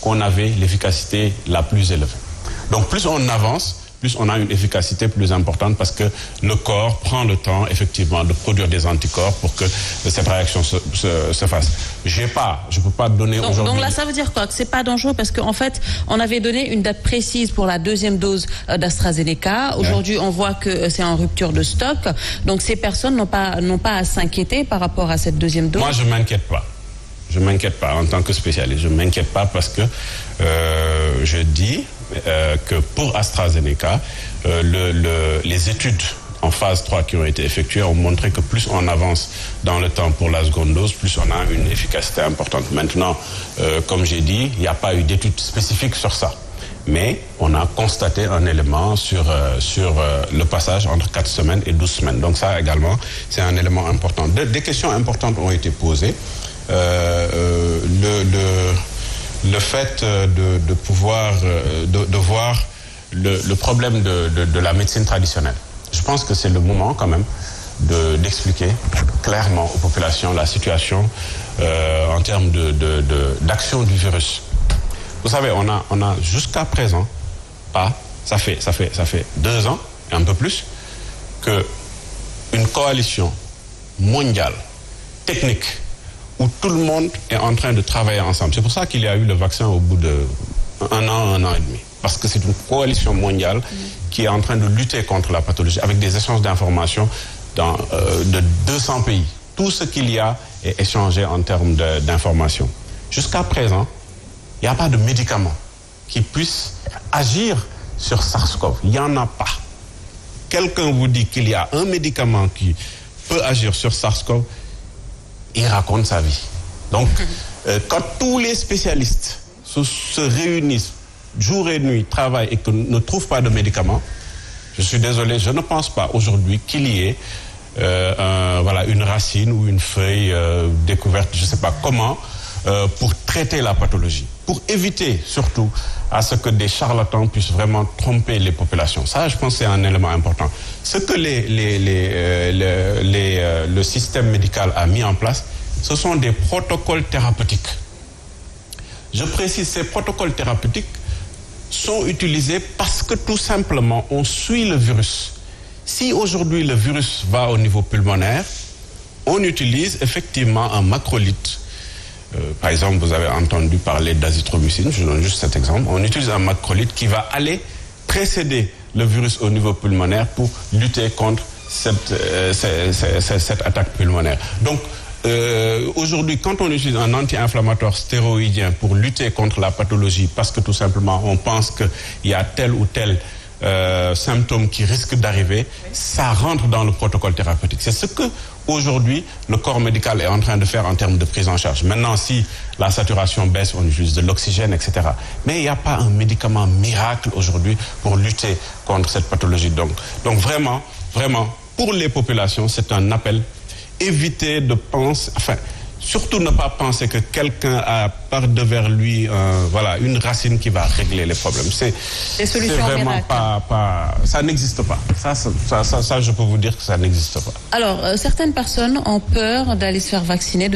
on avait l'efficacité la plus élevée. Donc plus on avance, plus on a une efficacité plus importante parce que le corps prend le temps effectivement de produire des anticorps pour que cette réaction se fasse. Je peux pas donner aujourd'hui. Donc là, ça veut dire quoi? Que c'est pas dangereux parce qu'en fait, on avait donné une date précise pour la deuxième dose d'AstraZeneca. Aujourd'hui, on voit que c'est en rupture de stock. Donc ces personnes n'ont pas à s'inquiéter par rapport à cette deuxième dose. Moi, je m'inquiète pas. Je m'inquiète pas en tant que spécialiste. Je m'inquiète pas parce que je dis que pour AstraZeneca, les études en phase 3 qui ont été effectuées ont montré que plus on avance dans le temps pour la seconde dose, plus on a une efficacité importante. Maintenant, comme j'ai dit, il n'y a pas eu d'études spécifiques sur ça. Mais on a constaté un élément sur le passage entre 4 semaines et 12 semaines. Donc ça également, c'est un élément important. Des questions importantes ont été posées. Le fait de pouvoir de voir le problème de la médecine traditionnelle. Je pense que c'est le moment quand même d'expliquer clairement aux populations la situation en termes d'action du virus. Vous savez, on a jusqu'à présent ça fait 2 ans et un peu plus que une coalition mondiale technique où tout le monde est en train de travailler ensemble. C'est pour ça qu'il y a eu le vaccin au bout de un an et demi. Parce que c'est une coalition mondiale qui est en train de lutter contre la pathologie avec des échanges d'informations de 200 pays. Tout ce qu'il y a est échangé en termes d'informations. Jusqu'à présent, il n'y a pas de médicament qui puisse agir sur SARS-CoV. Il n'y en a pas. Quelqu'un vous dit qu'il y a un médicament qui peut agir sur SARS-CoV, il raconte sa vie. Donc, quand tous les spécialistes se réunissent jour et nuit, travaillent et que ne trouvent pas de médicaments, je suis désolé, je ne pense pas aujourd'hui qu'il y ait une racine ou une feuille découverte, je ne sais pas comment, pour traiter la pathologie, pour éviter surtout à ce que des charlatans puissent vraiment tromper les populations. Ça, je pense que c'est un élément important. Ce que le système médical a mis en place, ce sont des protocoles thérapeutiques. Je précise, ces protocoles thérapeutiques sont utilisés parce que tout simplement, on suit le virus. Si aujourd'hui le virus va au niveau pulmonaire, on utilise effectivement un macrolide. Par exemple, vous avez entendu parler d'azithromycine, je donne juste cet exemple. On utilise un macrolide qui va aller précéder le virus au niveau pulmonaire pour lutter contre cette attaque pulmonaire. Donc, aujourd'hui, quand on utilise un anti-inflammatoire stéroïdien pour lutter contre la pathologie, parce que tout simplement on pense qu'il y a tel ou tel symptôme qui risque d'arriver, ça rentre dans le protocole thérapeutique. C'est ce que aujourd'hui le corps médical est en train de faire en termes de prise en charge. Maintenant, si la saturation baisse, on utilise de l'oxygène, etc. Mais il n'y a pas un médicament miracle aujourd'hui pour lutter contre cette pathologie. Donc vraiment, pour les populations, c'est un appel. Éviter de penser, surtout ne pas penser que quelqu'un a par devers lui une racine qui va régler les problèmes. C'est vraiment pas ça n'existe pas. Ça, je peux vous dire que ça n'existe pas. Alors, certaines personnes ont peur d'aller se faire vacciner,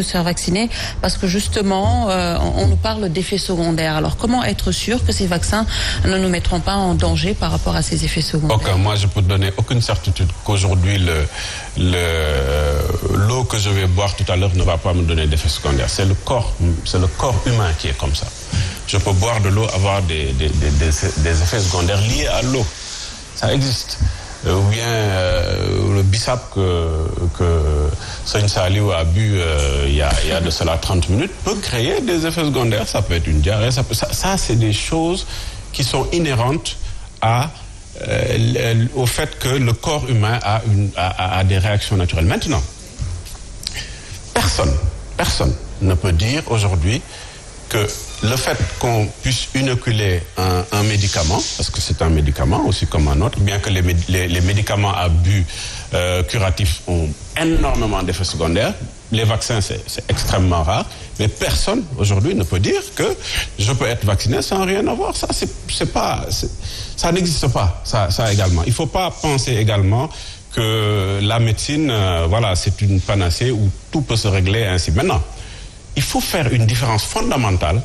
parce que justement, on nous parle d'effets secondaires. Alors, comment être sûr que ces vaccins ne nous mettront pas en danger par rapport à ces effets secondaires? Moi, je peux donner aucune certitude qu'aujourd'hui l'eau que je vais boire tout à l'heure ne va pas me donner d'effets secondaires. C'est le corps humain qui est comme ça. Je peux boire de l'eau, avoir des effets secondaires liés à l'eau. Ça existe. Ou bien le bissap que Seigne Saliou a bu il y a de cela 30 minutes peut créer des effets secondaires. Ça peut être une diarrhée. Ça c'est des choses qui sont inhérentes au fait que le corps humain a des réactions naturelles. Maintenant, personne ne peut dire aujourd'hui que le fait qu'on puisse inoculer un médicament, parce que c'est un médicament aussi comme un autre, bien que les médicaments à but curatif ont énormément d'effets secondaires, les vaccins c'est extrêmement rare, mais personne aujourd'hui ne peut dire que je peux être vacciné sans rien avoir. Ça ça n'existe pas, ça également. Il ne faut pas penser également que la médecine, c'est une panacée où tout peut se régler ainsi. Maintenant, il faut faire une différence fondamentale